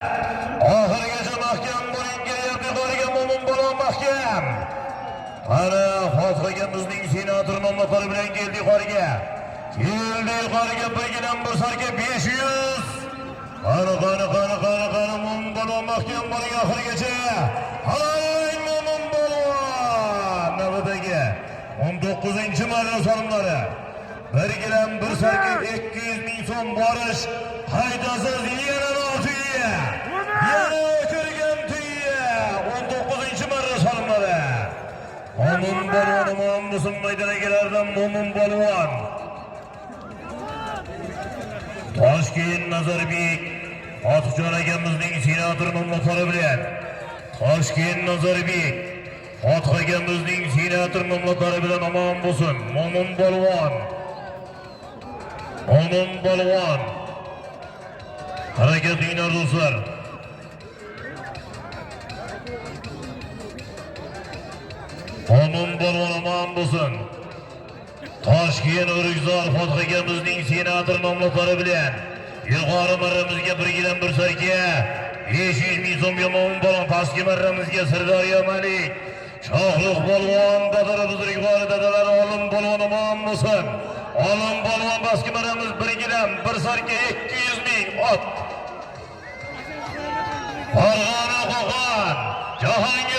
Oxirigacha mahkam bo'ling, kelyapti yuqoriga mo'min bo'lib mahkam. Mana Fotihagamizning senator nomlari bilan keldi yuqoriga. Keldi yuqoriga birgidan bir sarga 500. Qani mo'min bo'lib mahkam bo'ling oxirigacha. Halol mo'min bo'lib navbatdagi 19-marra sonlari. Birgidan bir sarga 200 ming so'm borish haydasiz yana notiya. Yana ko'rgan tuya 19-marra sonlari. Mo'min bo'lib musim maydonagilardan mo'min bo'lib. Toshkent Nazarbek Fatihjon akamizning senator nomlari bilan Toshkent Nazarbek Fatihjonimizning senator nomlari bilan omon bo'lsin. Mo'min bo'lib. Mo'min bo'lib. Harakat qilinglar do'stlar. Mo'min bo'lib omon bo'lsin. Toshkent Urug'zor Fotihagamizning senator nomlari bilan yuqori marramizga birgidan bir sarga 500 ming so'm mo'min bo'lib, pastki marramizga Sirdaryo Malik Shohruh polvon dadalari buzrukvor dadalar olim polvon omon bo'lsin. Olim polvon pastki marramiz birgidan bir sarga 200 ming ot. Farg'ona Qo'qon Jahongir